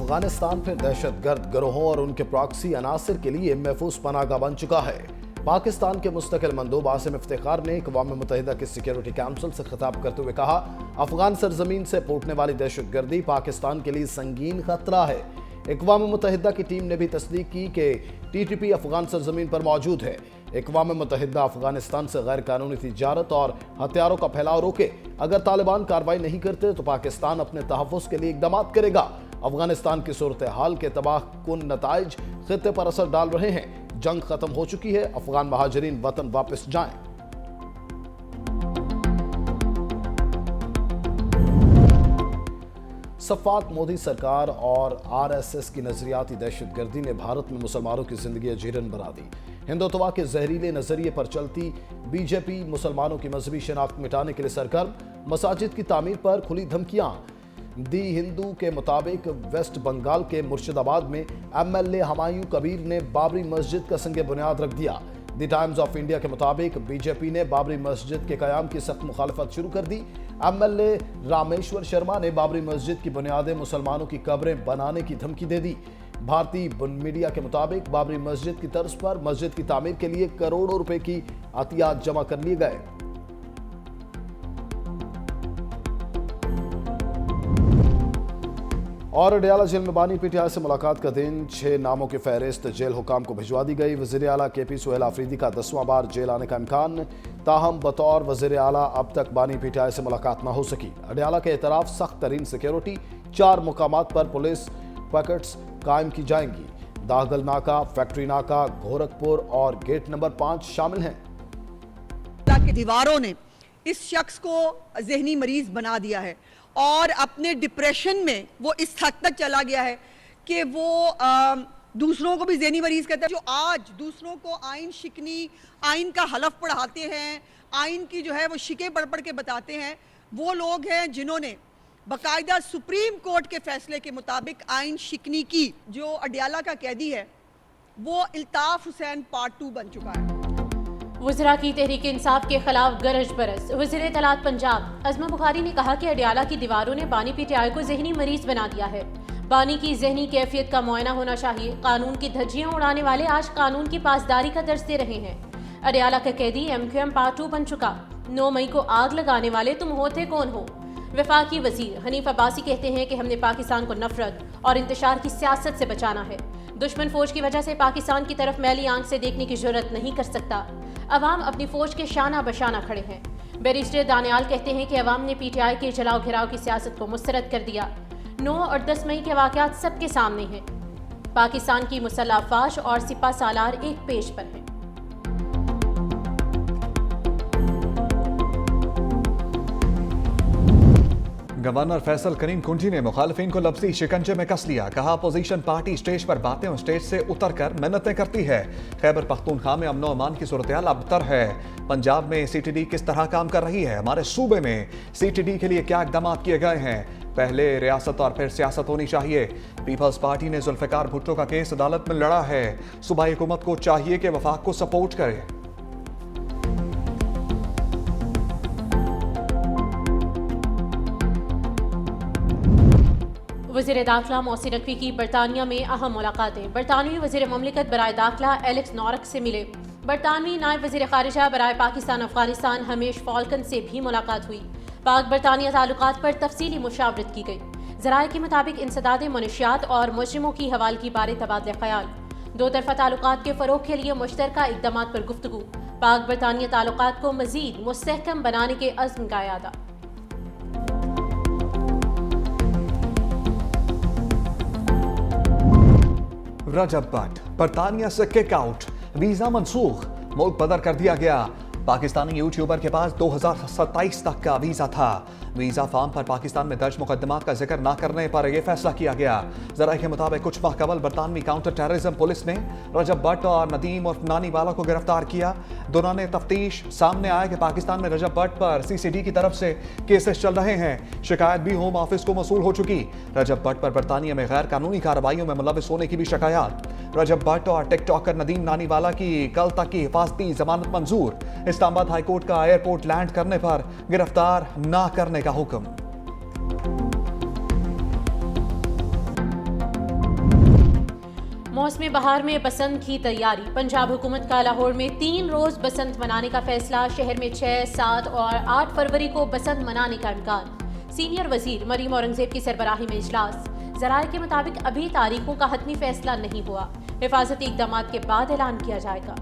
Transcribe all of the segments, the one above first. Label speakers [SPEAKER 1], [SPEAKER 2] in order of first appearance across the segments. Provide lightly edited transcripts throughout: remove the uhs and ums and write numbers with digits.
[SPEAKER 1] अफगानिस्तान फिर दहशतगर्द गिरोहों और उनके प्रॉक्सी अनासिर के लिए महफूज पनाहगाह बन चुका है। पाकिस्तान के मुस्तकिल मंदूब आसिम इफ्तिखार ने अक़वाम मुत्तहिदा की सिक्योरिटी काउंसिल से खिताब करते हुए कहा, अफगान सरजमीन से फूटने वाली दहशतगर्दी पाकिस्तान के लिए संगीन खतरा है। अक़वाम मुत्तहिदा की टीम ने भी तस्दीक की कि TTP अफगान सरजमीन पर मौजूद है। अक़वाम मुत्तहिदा अफगानिस्तान से गैर कानूनी तिजारत और हथियारों का फैलाव रोके। अगर तालिबान कार्रवाई नहीं करते तो पाकिस्तान अपने तहफ़्फ़ुज़ के लिए इक़दाम करेगा। अफगानिस्तान की सूरत हाल के तबाहकुन नताइज खित्ते पर असर डाल रहे हैं। जंग खत्म हो चुकी है, अफगान महाजरीन वतन वापस जाएं। सफ़ाक मोदी सरकार और RSS की नजरियाती दहशतगर्दी ने भारत में मुसलमानों की जिंदगी जीरन बना दी। हिंदुत्वा के जहरीले नजरिए पर चलती BJP मुसलमानों की मजहबी शनाख्त मिटाने के लिए सरगर्म। मसाजिद की तामीर पर खुली धमकियां दी। हिंदू के मुताबिक वेस्ट बंगाल के मुर्शिदाबाद में MLA हमायूं कबीर ने बाबरी मस्जिद का संगे बुनियाद रख दिया। द टाइम्स ऑफ इंडिया के मुताबिक BJP ने बाबरी मस्जिद के कयाम की सख्त मुखालफत शुरू कर दी। MLA रामेश्वर शर्मा ने बाबरी मस्जिद की बुनियादें मुसलमानों की कब्रें बनाने की धमकी दे दी। भारतीय मीडिया के मुताबिक बाबरी मस्जिद की तर्ज पर मस्जिद की तामीर के लिए करोड़ों रुपए की अतियात जमा कर लिए गए। और अडयाला जेल में बानी PTI से मुलाकात का दिन, 6 नामों की फहरिस्त जेल हुकाम को भिजवा दी गई। वज़ीर आला KP सुहेल आफरीदी का 10वां बार जेल आने का इम्कान। ताहम बतौर वज़ीर आला अब तक बानी PTI से मुलाकात न हो सकी। अडयाला के एतराफ सख्त तरीन सिक्योरिटी, 4 मुकामात पर पुलिस पैकेट्स कायम की जाएंगी। दागल नाका, फैक्ट्री नाका, गोरखपुर और गेट नंबर 5 शामिल हैं।
[SPEAKER 2] दीवारों ने इस शख्स को जहनी मरीज बना दिया है और अपने डिप्रेशन में वो इस हद तक चला गया है कि वो दूसरों को भी ज़हनी मरीज कहता है। जो आज दूसरों को आइन शिकनी, आइन का हलफ पढ़ाते हैं, आइन की जो है वो शिकें पढ़ पढ़ के बताते हैं, वो लोग हैं जिन्होंने बाकायदा सुप्रीम कोर्ट के फैसले के मुताबिक आइन शिकनी की। जो अडयाला का कैदी है वो इल्ताफ हुसैन पार्ट 2 बन चुका है।
[SPEAKER 3] वज़रा की तहरीक इंसाफ के खिलाफ गरज बरस। वज़ीर इत्तलात पंजाब अज़मा बुखारी ने कहा कि अडयाला की दीवारों ने बानी PTI को जहनी मरीज बना दिया है। बानी की जहनी कैफियत का मुआयना होना चाहिए। कानून की धज्जियां उड़ाने वाले आज कानून की पासदारी का दर्ज दे रहे हैं। अडयाला का कैदी MQM पार्ट 2 बन चुका। 9 मई को आग लगाने वाले तुम होते कौन हो? वफाकी वजीर हनीफ अब्बासी कहते हैं कि हमने पाकिस्तान को नफरत और इंतशार की सियासत से बचाना है। दुश्मन फौज की वजह से पाकिस्तान की तरफ मैली आंख से देखने की जुर्रत नहीं कर सकता। अवाम अपनी फौज के शाना बशाना खड़े हैं। बैरिस्टर दानियाल कहते हैं कि अवाम ने PTI के जलाओ घिराव की सियासत को मुस्तरद कर दिया। 9 और 10 मई के वाक़यात सबके सामने हैं। पाकिस्तान की मुसल्लह अफवाज और सिपा सालार एक पेज पर हैं।
[SPEAKER 4] गवर्नर फैसल करीम कुंजी ने मुखालिफिन को लफ्जी शिकंजे में कस लिया। कहा अपोजिशन पार्टी स्टेज पर बातें और स्टेज से उतर कर मिन्नतें करती है। खैबर पख्तूनख्वा में अमनो अमान की सूरत हाल अबतर है। पंजाब में CTD किस तरह काम कर रही है? हमारे सूबे में CTD के लिए क्या इकदाम किए गए हैं? पहले रियासत और फिर सियासत होनी चाहिए। पीपल्स पार्टी ने जुल्फिकार भुट्टो का केस अदालत में लड़ा है। सूबाई हुकूमत को चाहिए कि वफाक को सपोर्ट करे।
[SPEAKER 3] वज़ीर दाखिला मोहसिन नकवी की बरतानिया में अहम मुलाकातें। बरतानवी वज़ीर ममलिकत बराए दाखिला एलेक्स नॉरक से मिले। बरतानवी नायब वज़ीर ख़ारिजा बराए पाकिस्तान अफगानिस्तान हमेश फॉल्कन से भी मुलाकात हुई। पाक बरतानिया ताल्लुकात पर तफसीली मुशावरत की गई। ज़राए के मुताबिक इंसदाद मनशियात और मुजरिमों की हवालगी बारे तबादले ख्याल। 2 तरफ़ा ताल्लुकात के फ़रोग़ के लिए मुश्तरका इक़दामात पर गुफ्तगू। पाक बरतानिया ताल्लुकात को मज़ीद मुस्तहकम बनाने के अज़्म का यादा।
[SPEAKER 4] रजब भट्ट बरतानिया से किक आउट, वीजा मनसूख, मुल्क बदर कर दिया गया। पाकिस्तानी यूट्यूबर के पास 2027 तक का वीजा था। वीजा फॉर्म पर पाकिस्तान में दर्ज मुकदमात का जिक्र न करने पर यह फैसला किया गया। जराये के मुताबिक कुछ माह कबल बरतानवी काउंटर टेररिज्म पुलिस ने रजब भट्ट और नदीम और नानी वाला को गिरफ्तार किया। दौरान तफ्तीश सामने आया कि पाकिस्तान में रजब भट्ट पर CCD की तरफ से केसेस चल रहे हैं। शिकायत भी होम ऑफिस को मसूल हो चुकी। रजब भट्ट पर बरतानिया में गैर कानूनी कार्रवाइयों में मुलविस होने की भी शिकायत। रजब भट्ट और टिकटॉकर नदीम नानी वाला की कल तक की हिफाजती जमानत मंजूर। इस्लामाबाद हाईकोर्ट का एयरपोर्ट लैंड करने पर गिरफ्तार न करने का हुक्म।
[SPEAKER 3] मौसम बहार में बसंत की तैयारी। पंजाब हुकूमत का लाहौर में 3 रोज बसंत मनाने का फैसला। शहर में 6, 7 और 8 फरवरी को बसंत मनाने का इम्कान। सीनियर वजीर मरीम औरंगजेब की सरबराही में इजलास। जराये के मुताबिक अभी तारीखों का हतमी फैसला नहीं हुआ। हिफाजती इकदाम के बाद ऐलान किया जाएगा।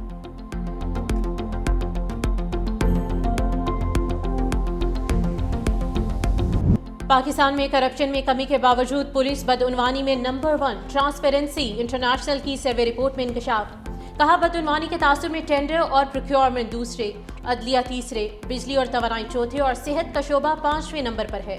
[SPEAKER 3] पाकिस्तान में करप्शन में कमी के बावजूद पुलिस बदउनवानी में नंबर 1। ट्रांसपेरेंसी इंटरनेशनल की सर्वे रिपोर्ट में इंकशाफ। कहा, बदउनवानी के तासुर में टेंडर और प्रोक्योरमेंट दूसरे, अदलिया तीसरे, बिजली और तवानाई चौथे और सेहत का शोबा 5वें नंबर पर है।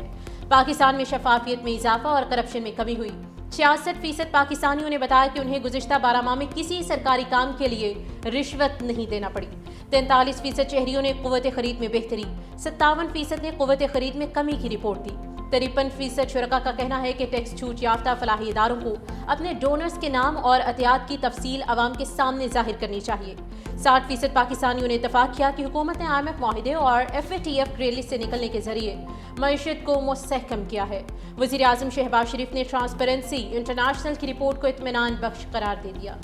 [SPEAKER 3] पाकिस्तान में शफाफियत में इजाफा और करप्शन में कमी हुई। 66% पाकिस्तानियों ने बताया कि उन्हें गुज़िश्ता 12 माह में किसी सरकारी काम के लिए रिश्वत नहीं देना पड़ी। 43% शहरियों ने क़ुव्वत ख़रीद में बेहतरी। 57% ने क़ुव्वत ख़रीद में कमी की रिपोर्ट दी। 53% शुरका का कहना है कि टैक्स छूट याफ्ता फलाही इदारों को अपने डोनर्स के नाम और अतियात की तफसील अवाम के सामने जाहिर करनी चाहिए। 60% पाकिस्तानियों ने इतफाक किया कि हुकूमत ने IMF मुआहिदे और FATF ग्रे लिस्ट से निकलने के जरिए मईशत को मुस्तहकम किया है। वज़ीर आज़म शहबाज शरीफ ने ट्रांसपेरेंसी इंटरनेशनल की रिपोर्ट को इत्मीनान बख्श करार दे दिया।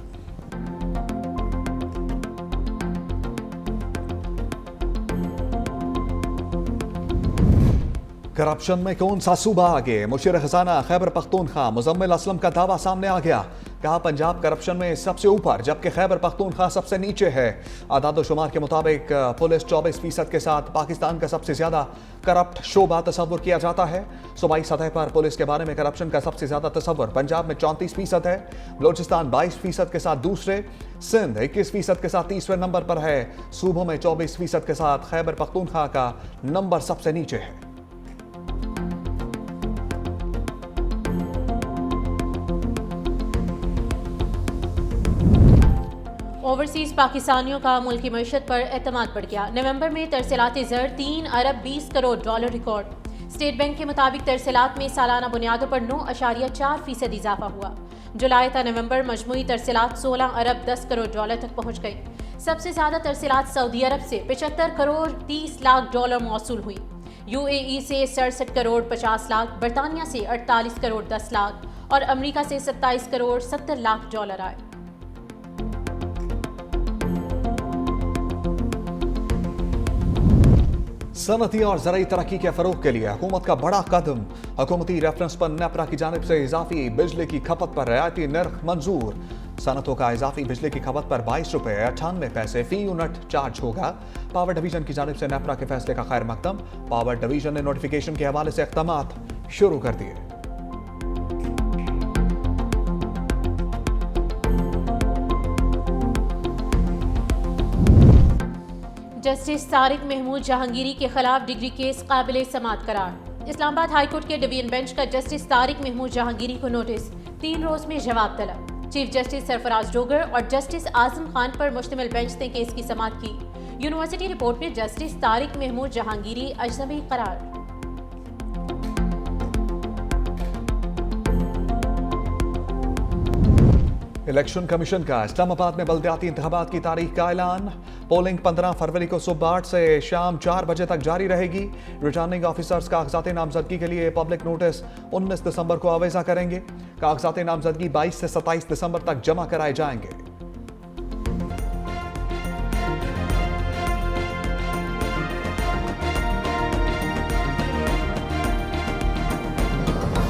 [SPEAKER 4] करप्शन में कौन सा सूबा आगे? मुशीर खजाना खैबर पख्तूनख्वा मुजम्मिल असलम का दावा सामने आ गया। कहा, पंजाब करप्शन में सबसे ऊपर जबकि खैबर पख्तूनख्वा सबसे नीचे है। आदाद-ओ-शुमार के मुताबिक पुलिस 24% के साथ पाकिस्तान का सबसे ज्यादा करप्ट शोबा तस्वुर किया जाता है। सूबाई सतह पर पुलिस के बारे में करप्शन का सबसे ज्यादा तस्वुर पंजाब में 34% है। बलोचिस्तान 22% के साथ दूसरे, सिंध 21% के साथ तीसरे नंबर पर है। सूबों में 24% के साथ खैबर पख्तूनख्वा का नंबर सबसे नीचे है।
[SPEAKER 3] ओवरसीज पाकिस्तानियों का मुल्की मईशत पर एतमाद बढ़ गया। नवंबर में तरसीलाती ज़र 3 अरब 20 crore dollar record. State bank के मुताबिक तरसीलात में सालाना बुनियादों पर 9.4% इजाफा हुआ। जुलाई था नवंबर मजमूई तरसीलात 16 अरब 10 करोड़ डॉलर तक पहुँच गई। सबसे ज़्यादा तरसीलात सऊदी अरब से 75 करोड़ 30 लाख डॉलर मौसूल हुई। UAE से 67 करोड़ 50 लाख, बरतानिया से 48 करोड़ 10 लाख और अमरीका से 27 करोड़ 70 लाख डॉलर आए।
[SPEAKER 4] सनती और ज़राई तरक्की के फरोग के लिए हुकूमत का बड़ा कदम। हुकूमती रेफरेंस पर नेपरा की जानिब से इजाफी बिजली की खपत पर रियायती नर्ख मंजूर। सनतों का इजाफी बिजली की खपत पर 22 रुपये 98 पैसे फी यूनिट चार्ज होगा। पावर डिवीजन की जानिब से नेपरा के फैसले का खैर मकदम। पावर डिवीजन ने नोटिफिकेशन के हवाले से इक़दामात शुरू कर दिए।
[SPEAKER 3] जस्टिस तारिक महमूद जहांगीरी के खिलाफ डिग्री केस काबिल समाअत करार। इस्लामाबाद हाईकोर्ट के डिवीजन बेंच का जस्टिस तारिक महमूद जहांगीरी को नोटिस। 3 रोज में जवाब तलब। चीफ जस्टिस सरफराज डोगर और जस्टिस आजम खान पर मुश्तमिल बेंच ने केस की समाअत की। यूनिवर्सिटी रिपोर्ट में जस्टिस तारिक महमूद जहांगीरी अजनबी करार।
[SPEAKER 4] इलेक्शन कमीशन का इस्लामाबाद में बल्दियाती इंतखाबात की तारीख का ऐलान। पोलिंग 15 फरवरी को सुबह 8 से शाम 4 बजे तक जारी रहेगी। रिटर्निंग ऑफिसर्स कागजात नामजदगी के लिए पब्लिक नोटिस 19 दिसंबर को आवेजा करेंगे। कागजात नामजदगी 22 से 27 दिसंबर तक जमा कराए जाएंगे।